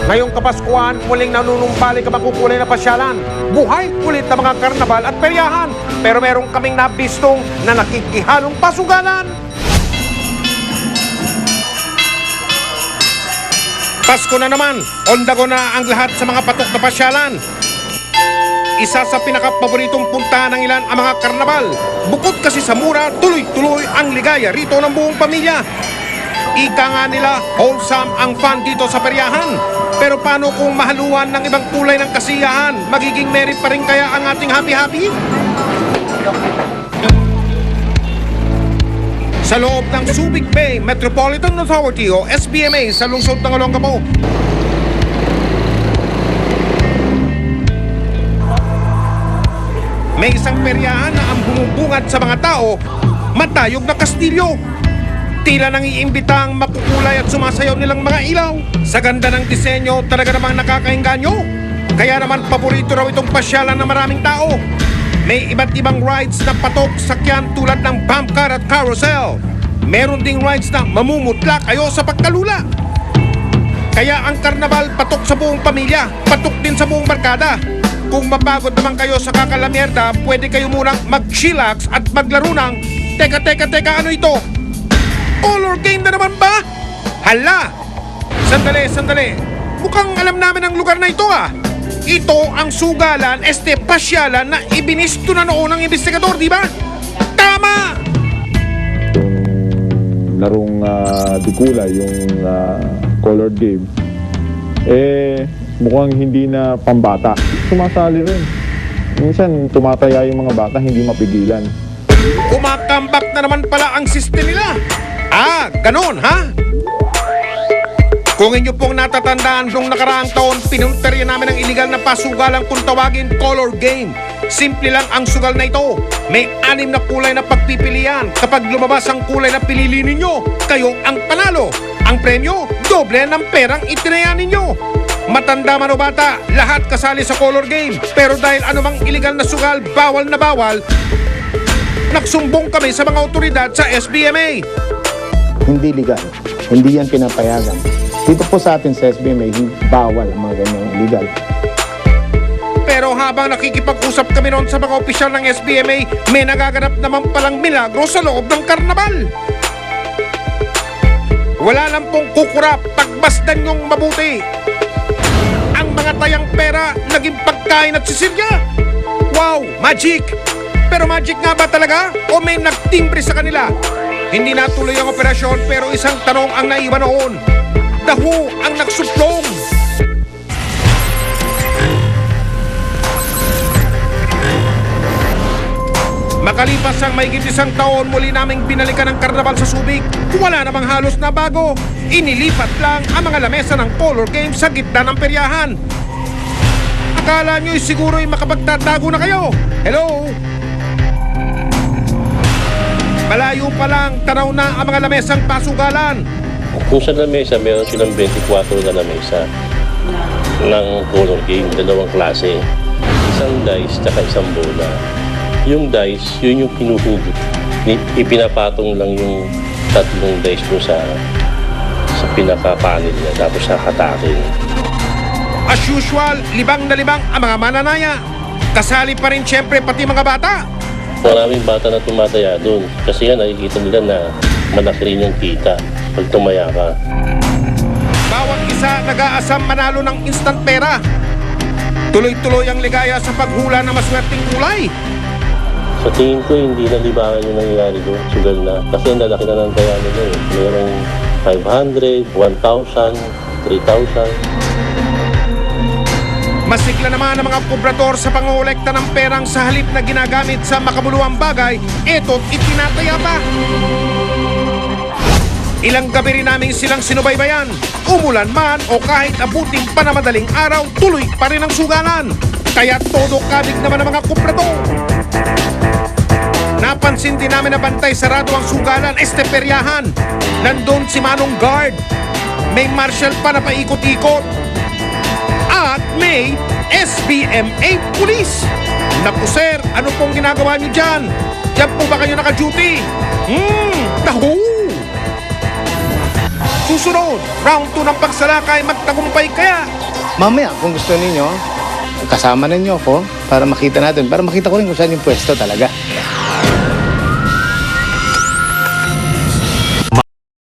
Ngayong Kapaskuhan, muling nanunumbalik ang makukulay na pasyalan. Buhay ulit na mga karnabal at peryahan. Pero merong kaming nabistong na nakikihalong pasugalan. Pasko na naman, ondago na ang lahat sa mga patok na pasyalan. Isa sa pinakapaboritong puntahan ng ilan ang mga karnabal. Bukod kasi sa mura, tuloy-tuloy ang ligaya rito ng buong pamilya. Ika nga nila, wholesome ang fun dito sa peryahan. Pero paano kung mahaluan ng ibang kulay ng kasiyahan? Magiging merry pa rin kaya ang ating happy-happy? Sa loob ng Subic Bay Metropolitan Authority o SBMA sa lungsod ng Olongapo, may isang peryahan na ang bumubungad sa mga tao, matayog na kastilyo. Tila nang iimbita ang makukulay at sumasayaw nilang mga ilaw. Sa ganda ng disenyo, talaga namang nakakainganyo. Kaya naman paborito raw itong pasyalan ng maraming tao. May iba't ibang rides na patok sakyan tulad ng bump car at carousel. Meron ding rides na mamumutla kayo sa pagkalula. Kaya ang karnabal patok sa buong pamilya, patok din sa buong barkada. Kung mapagod naman kayo sa kakalamierda, pwede kayo munang mag-chillax at maglaro ng teka, ano ito? Color game na naman ba? Hala! Sandali. Mukhang alam namin ang lugar na ito ah. Ito ang sugalan, pasyalan na ibinisto na noon ng investigador, di ba? Tama! Yung larong dikula, yung colored game, mukhang hindi na pambata. Sumasali rin. Minsan, tumataya yung mga bata, hindi mapigilan. Kumakambak na naman pala ang system nila. Ah, ganon ha? Kung inyo pong natatandaan nung nakaraang taon, pinunterya namin ang iligal na pasugalang kung tawagin color game. Simple lang ang sugal na ito. May 6 na kulay na pagpipilian. Kapag lumabas ang kulay na pinili ninyo, kayo ang panalo. Ang premyo, doble ng perang itinaya ninyo. Matanda man o bata, lahat kasali sa color game. Pero dahil anumang iligal na sugal, bawal na bawal, nagsumbong kami sa mga otoridad sa SBMA. Hindi legal. Hindi yan pinapayagan. Dito po sa atin sa SBMA, bawal ang mga ganyang illegal. Pero habang nakikipag-usap kami noon sa mga opisyal ng SBMA, may nagaganap naman palang milagro sa loob ng karnabal. Wala lang pong kukurap, pagbasdan nyong mabuti. Ang mga tayang pera, naging pagkain at sisilya. Wow, magic! Pero magic nga ba talaga? O may nagtimbre sa kanila? Hindi natuloy ang operasyon pero isang tanong ang naiwan noon. Daho ang nagsuplong. Makalipas ang mahigit 1 taon, muli naming binalikan ang karnabal sa Subic. Wala namang halos na bago. Inilipat lang ang mga lamesa ng color game sa gitna ng peryahan. Akala nyo'y siguro'y makapagtatago na kayo. Hello? Malayo pa lang, tanaw na ang mga lamesang pasugalan. Kung sa lamesa, meron silang 24 na lamesa ng color game, 2 klase. Isang dice, tsaka isang bola. Yung dice, yun yung pinuhugot. Ipinapatong lang yung 3 dice mo sa pinaka-panel niya, tapos sa hatakin. As usual, libang na libang ang mga mananaya. Kasali pa rin siyempre pati mga bata. Maraming bata na tumataya doon kasi nga nakikita nila na malaki rin yung kita pag tumaya ka. Bawat isa nag-aasam manalo ng instant pera. Tuloy-tuloy ang ligaya sa paghula ng maswerteng kulay. Sa tingin ko, hindi na libangan yung nangyayari doon. Sugal na. Kasi ang lalaki na ng taya nila eh. Mayroong 500, 1,000, 3,000. Masigla naman ang mga kubrador sa pangolekta ng perang sa halip na ginagamit sa makabuluhang bagay, eto't itinataya pa. Ilang gabi rin namin silang sinubaybayan. Umulan man o kahit abuting pa na madaling araw, tuloy pa rin ang sugalan. Kaya todo kabig naman ang mga kubrador. Napansin din namin na bantay sarado ang sugalan, peryahan. Nandun si Manong Guard. May marshal pa na paikot-ikot. At may SBMA Police. Naku sir, ano pong ginagawa niyo dyan? Diyan po ba kayo naka-duty? Nahu! susunod. Round 2 ng pagsalakay, magtagumpay kaya? Mamaya, kung gusto ninyo, kasama ninyo ako para makita natin. Para makita ko rin kung saan yung pwesto talaga.